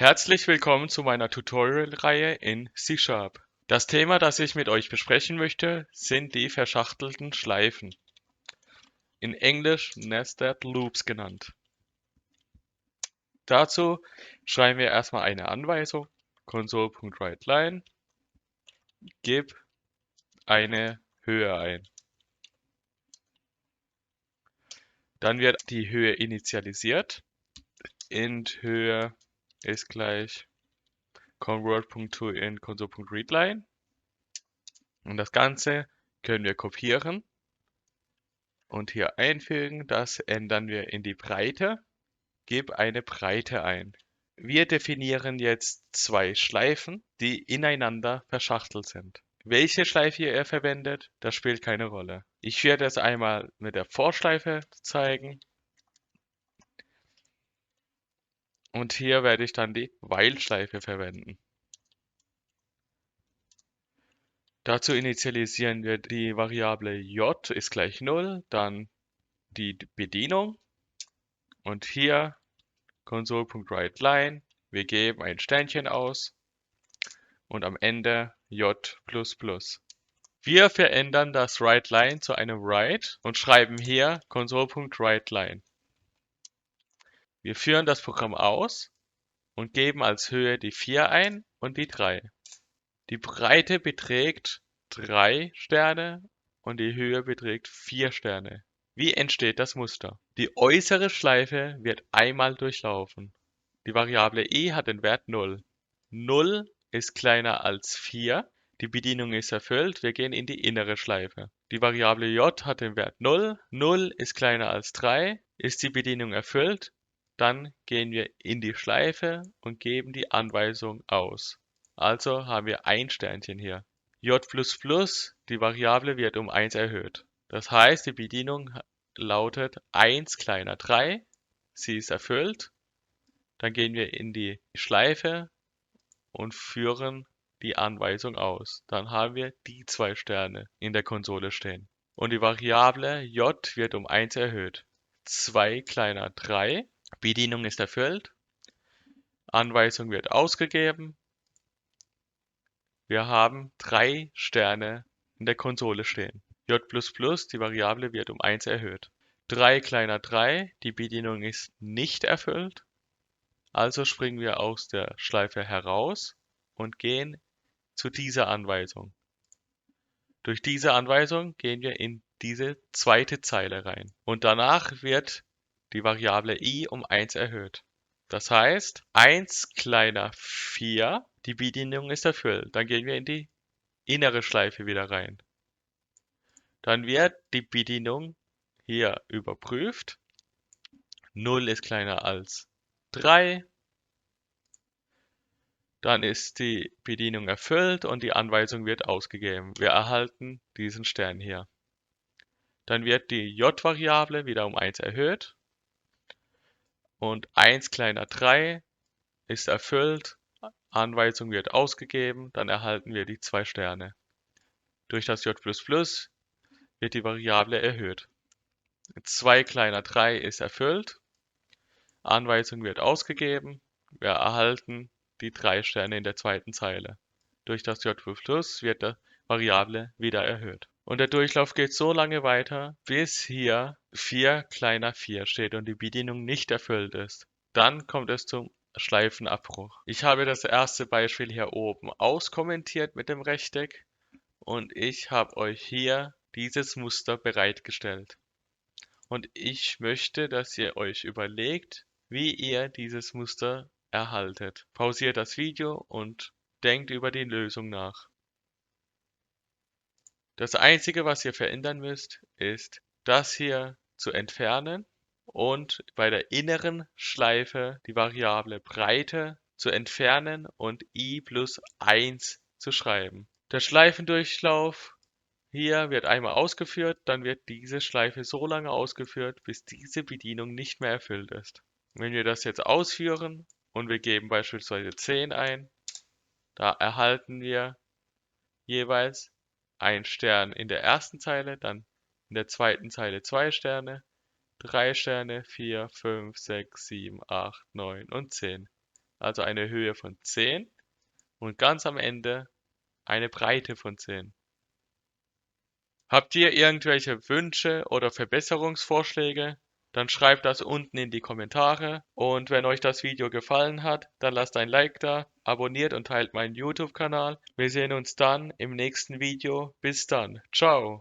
Herzlich willkommen zu meiner Tutorial-Reihe in C#. Das Thema, das ich mit euch besprechen möchte, sind die verschachtelten Schleifen, in Englisch Nested Loops genannt. Dazu schreiben wir erstmal eine Anweisung, console.writeLine, gib eine Höhe ein. Dann wird die Höhe initialisiert, int Höhe ist gleich convert.toInt console.readline. Und das Ganze können wir kopieren und hier einfügen. Das ändern wir in die Breite. Gib eine Breite ein. Wir definieren jetzt zwei Schleifen, die ineinander verschachtelt sind. Welche Schleife ihr verwendet, das spielt keine Rolle. Ich werde es einmal mit der For-Schleife zeigen. Und hier werde ich dann die While-Schleife verwenden. Dazu initialisieren wir die Variable j ist gleich 0, dann die Bedienung und hier console.writeLine, wir geben ein Sternchen aus und am Ende j++. Wir verändern das WriteLine zu einem Write und schreiben hier console.writeLine. Wir führen das Programm aus und geben als Höhe die 4 ein und die 3. Die Breite beträgt 3 Sterne und die Höhe beträgt 4 Sterne. Wie entsteht das Muster? Die äußere Schleife wird einmal durchlaufen. Die Variable e hat den Wert 0. 0 ist kleiner als 4. Die Bedienung ist erfüllt. Wir gehen in die innere Schleife. Die Variable j hat den Wert 0. 0 ist kleiner als 3. Ist die Bedienung erfüllt? Dann gehen wir in die Schleife und geben die Anweisung aus. Also haben wir ein Sternchen hier. j++, die Variable wird um 1 erhöht. Das heißt, die Bedienung lautet 1 kleiner 3. Sie ist erfüllt. Dann gehen wir in die Schleife und führen die Anweisung aus. Dann haben wir die 2 Sterne in der Konsole stehen. Und die Variable j wird um 1 erhöht. 2 kleiner 3. Bedienung ist erfüllt. Anweisung wird ausgegeben. Wir haben 3 Sterne in der Konsole stehen. j++, die Variable wird um 1 erhöht. 3 kleiner 3, die Bedienung ist nicht erfüllt. Also springen wir aus der Schleife heraus und gehen zu dieser Anweisung. Durch diese Anweisung gehen wir in diese zweite Zeile rein. Und danach wird die Variable i um 1 erhöht. Das heißt, 1 kleiner 4, die Bedienung ist erfüllt. Dann gehen wir in die innere Schleife wieder rein. Dann wird die Bedienung hier überprüft. 0 ist kleiner als 3. Dann ist die Bedienung erfüllt und die Anweisung wird ausgegeben. Wir erhalten diesen Stern hier. Dann wird die j-Variable wieder um 1 erhöht und 1 kleiner 3 ist erfüllt. Anweisung wird ausgegeben, dann erhalten wir die 2 Sterne. Durch das j++ wird die Variable erhöht. 2 kleiner 3 ist erfüllt. Anweisung wird ausgegeben. Wir erhalten die 3 Sterne in der zweiten Zeile. Durch das j++ wird die Variable wieder erhöht. Und der Durchlauf geht so lange weiter, bis hier 4 kleiner 4 steht und die Bedienung nicht erfüllt ist. Dann kommt es zum Schleifenabbruch. Ich habe das erste Beispiel hier oben auskommentiert mit dem Rechteck und ich habe euch hier dieses Muster bereitgestellt. Und ich möchte, dass ihr euch überlegt, wie ihr dieses Muster erhaltet. Pausiert das Video und denkt über die Lösung nach. Das Einzige, was ihr verändern müsst, ist das hier zu entfernen und bei der inneren Schleife die Variable Breite zu entfernen und i plus 1 zu schreiben. Der Schleifendurchlauf hier wird einmal ausgeführt, dann wird diese Schleife so lange ausgeführt, bis diese Bedienung nicht mehr erfüllt ist. Wenn wir das jetzt ausführen und wir geben beispielsweise 10 ein, da erhalten wir jeweils ein Stern in der ersten Zeile, dann in der zweiten Zeile 2 Sterne, 3 Sterne, 4, 5, 6, 7, 8, 9 und 10. also eine Höhe von 10 und ganz am Ende eine Breite von 10. Habt ihr irgendwelche Wünsche oder Verbesserungsvorschläge? Dann schreibt das unten in die Kommentare. Und wenn euch das Video gefallen hat, dann lasst ein Like da, abonniert und teilt meinen YouTube-Kanal. Wir sehen uns dann im nächsten Video. Bis dann. Ciao.